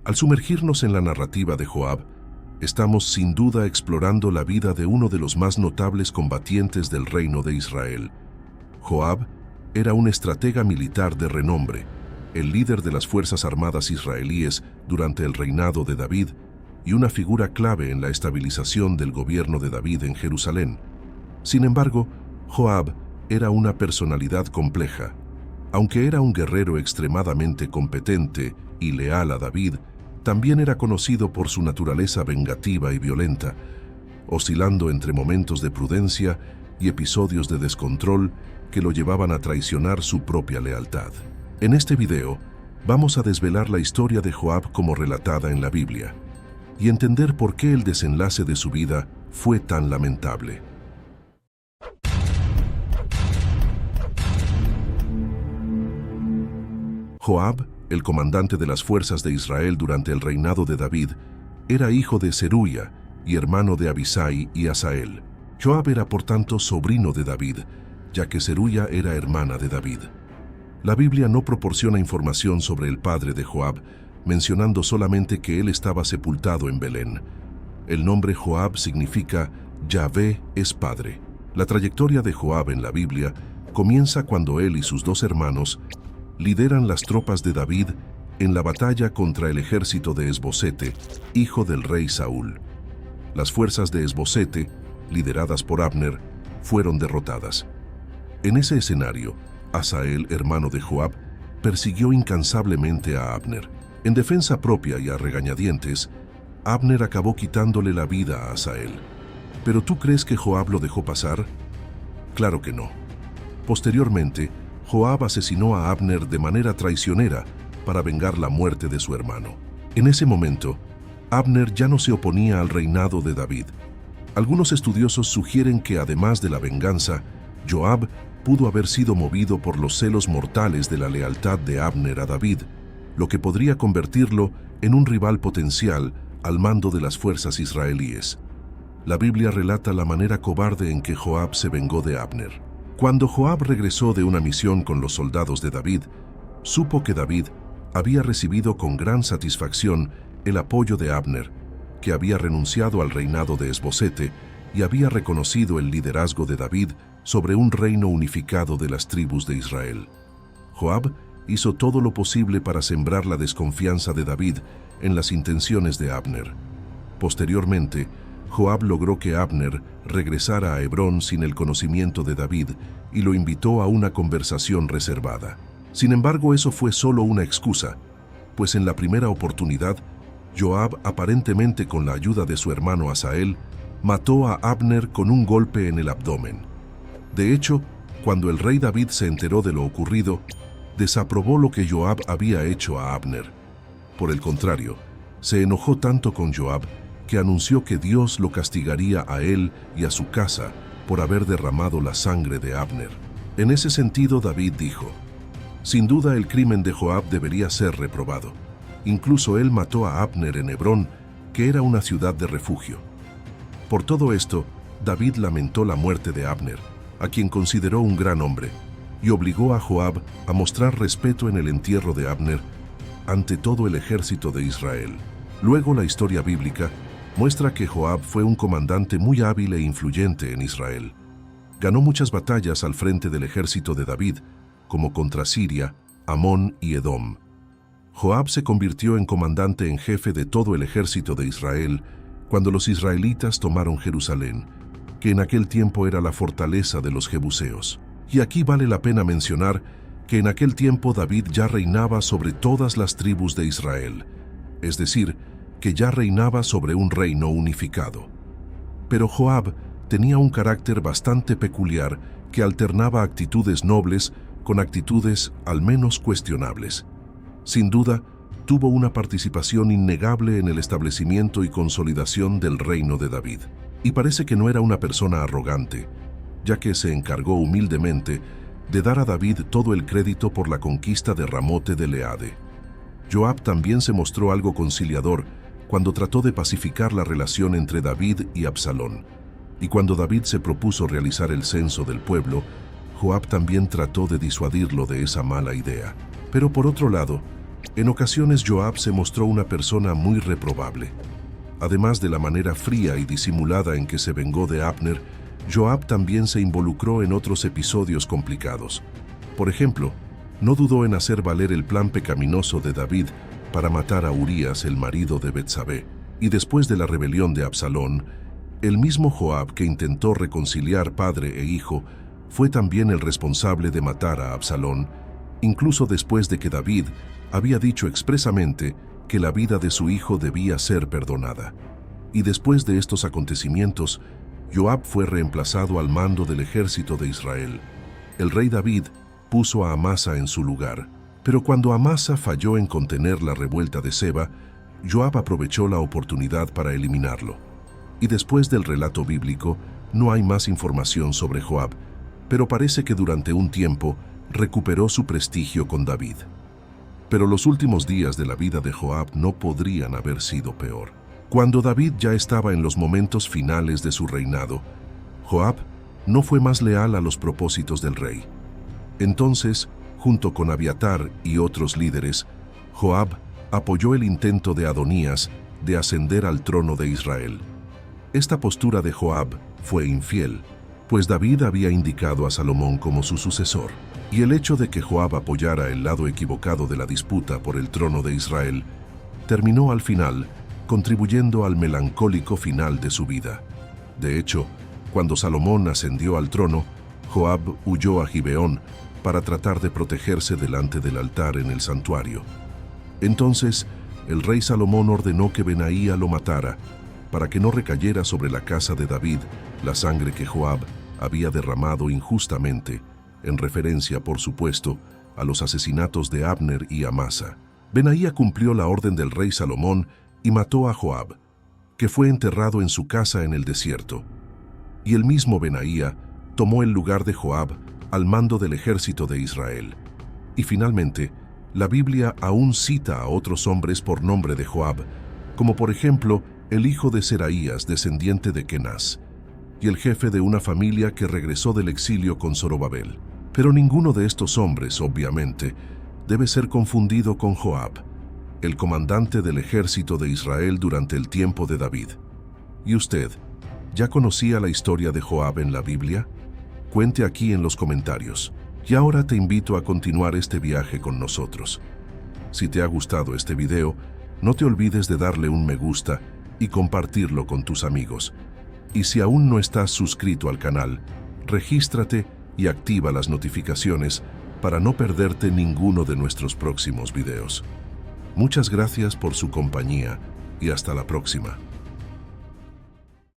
Al sumergirnos en la narrativa de Joab, estamos sin duda explorando la vida de uno de los más notables combatientes del reino de Israel. Joab era un estratega militar de renombre, el líder de las fuerzas armadas israelíes durante el reinado de David y una figura clave en la estabilización del gobierno de David en Jerusalén. Sin embargo, Joab era una personalidad compleja. Aunque era un guerrero extremadamente competente y leal a David, también era conocido por su naturaleza vengativa y violenta, oscilando entre momentos de prudencia y episodios de descontrol que lo llevaban a traicionar su propia lealtad. En este video, vamos a desvelar la historia de Joab como relatada en la Biblia y entender por qué el desenlace de su vida fue tan lamentable. Joab, el comandante de las fuerzas de Israel durante el reinado de David, era hijo de Zeruya y hermano de Abisai y Asael. Joab era por tanto sobrino de David, ya que Zeruya era hermana de David. La Biblia no proporciona información sobre el padre de Joab, mencionando solamente que él estaba sepultado en Belén. El nombre Joab significa Yahvé es padre. La trayectoria de Joab en la Biblia comienza cuando él y sus dos hermanos lideran las tropas de David en la batalla contra el ejército de Esbosete, hijo del rey Saúl. Las fuerzas de Esbosete, lideradas por Abner, fueron derrotadas. En ese escenario, Asael, hermano de Joab, persiguió incansablemente a Abner. En defensa propia y a regañadientes, Abner acabó quitándole la vida a Asael. ¿Pero tú crees que Joab lo dejó pasar? Claro que no. Posteriormente, Joab asesinó a Abner de manera traicionera para vengar la muerte de su hermano. En ese momento, Abner ya no se oponía al reinado de David. Algunos estudiosos sugieren que además de la venganza, Joab pudo haber sido movido por los celos mortales de la lealtad de Abner a David, lo que podría convertirlo en un rival potencial al mando de las fuerzas israelíes. La Biblia relata la manera cobarde en que Joab se vengó de Abner. Cuando Joab regresó de una misión con los soldados de David, supo que David había recibido con gran satisfacción el apoyo de Abner, que había renunciado al reinado de Esbosete y había reconocido el liderazgo de David sobre un reino unificado de las tribus de Israel. Joab hizo todo lo posible para sembrar la desconfianza de David en las intenciones de Abner. Posteriormente, Joab logró que Abner regresara a Hebrón sin el conocimiento de David y lo invitó a una conversación reservada. Sin embargo, eso fue solo una excusa, pues en la primera oportunidad, Joab, aparentemente con la ayuda de su hermano Asael, mató a Abner con un golpe en el abdomen. De hecho, cuando el rey David se enteró de lo ocurrido, desaprobó lo que Joab había hecho a Abner. Por el contrario, se enojó tanto con Joab que anunció que Dios lo castigaría a él y a su casa por haber derramado la sangre de Abner. En ese sentido, David dijo: «Sin duda el crimen de Joab debería ser reprobado. Incluso él mató a Abner en Hebrón, que era una ciudad de refugio». Por todo esto, David lamentó la muerte de Abner, a quien consideró un gran hombre, y obligó a Joab a mostrar respeto en el entierro de Abner ante todo el ejército de Israel. Luego, la historia bíblica muestra que Joab fue un comandante muy hábil e influyente en Israel. Ganó muchas batallas al frente del ejército de David, como contra Siria, Amón y Edom. Joab se convirtió en comandante en jefe de todo el ejército de Israel cuando los israelitas tomaron Jerusalén, que en aquel tiempo era la fortaleza de los jebuseos. Y aquí vale la pena mencionar que en aquel tiempo David ya reinaba sobre todas las tribus de Israel, es decir, que ya reinaba sobre un reino unificado. Pero Joab tenía un carácter bastante peculiar que alternaba actitudes nobles con actitudes al menos cuestionables. Sin duda, tuvo una participación innegable en el establecimiento y consolidación del reino de David. Y parece que no era una persona arrogante, ya que se encargó humildemente de dar a David todo el crédito por la conquista de Ramote de Leade. Joab también se mostró algo conciliador cuando trató de pacificar la relación entre David y Absalón. Y cuando David se propuso realizar el censo del pueblo, Joab también trató de disuadirlo de esa mala idea. Pero por otro lado, En ocasiones Joab se mostró una persona muy reprobable. Además de la manera fría y disimulada en que se vengó de Abner, Joab también se involucró en otros episodios complicados. Por ejemplo, no dudó en hacer valer el plan pecaminoso de David para matar a Urías, el marido de Betsabé, y después de la rebelión de Absalón, el mismo Joab que intentó reconciliar padre e hijo fue también el responsable de matar a Absalón, incluso después de que David había dicho expresamente que la vida de su hijo debía ser perdonada. Y después de estos acontecimientos, Joab fue reemplazado al mando del ejército de Israel. El rey David puso a Amasa en su lugar, pero cuando Amasa falló en contener la revuelta de Seba, Joab aprovechó la oportunidad para eliminarlo. Y después del relato bíblico, no hay más información sobre Joab, pero parece que durante un tiempo recuperó su prestigio con David. Pero los últimos días de la vida de Joab no podrían haber sido peor. Cuando David ya estaba en los momentos finales de su reinado, Joab no fue más leal a los propósitos del rey. Entonces, junto con Abiatar y otros líderes, Joab apoyó el intento de Adonías de ascender al trono de Israel. Esta postura de Joab fue infiel, pues David había indicado a Salomón como su sucesor, y el hecho de que Joab apoyara el lado equivocado de la disputa por el trono de Israel terminó al final contribuyendo al melancólico final de su vida. De hecho, cuando Salomón ascendió al trono, Joab huyó a Gibeón para tratar de protegerse delante del altar en el santuario. Entonces, el rey Salomón ordenó que Benaía lo matara, para que no recayera sobre la casa de David la sangre que Joab había derramado injustamente, en referencia, por supuesto, a los asesinatos de Abner y Amasa. Benaía cumplió la orden del rey Salomón y mató a Joab, que fue enterrado en su casa en el desierto. Y el mismo Benaía tomó el lugar de Joab al mando del ejército de Israel. Y finalmente, la Biblia aún cita a otros hombres por nombre de Joab, como por ejemplo el hijo de Seraías, descendiente de Kenaz, y el jefe de una familia que regresó del exilio con Zorobabel. Pero ninguno de estos hombres, obviamente, debe ser confundido con Joab, el comandante del ejército de Israel durante el tiempo de David. ¿Y usted, ya conocía la historia de Joab en la Biblia? Cuente aquí en los comentarios. Y ahora te invito a continuar este viaje con nosotros. Si te ha gustado este video, no te olvides de darle un me gusta y compartirlo con tus amigos. Y si aún no estás suscrito al canal, regístrate y activa las notificaciones para no perderte ninguno de nuestros próximos videos. Muchas gracias por su compañía y hasta la próxima.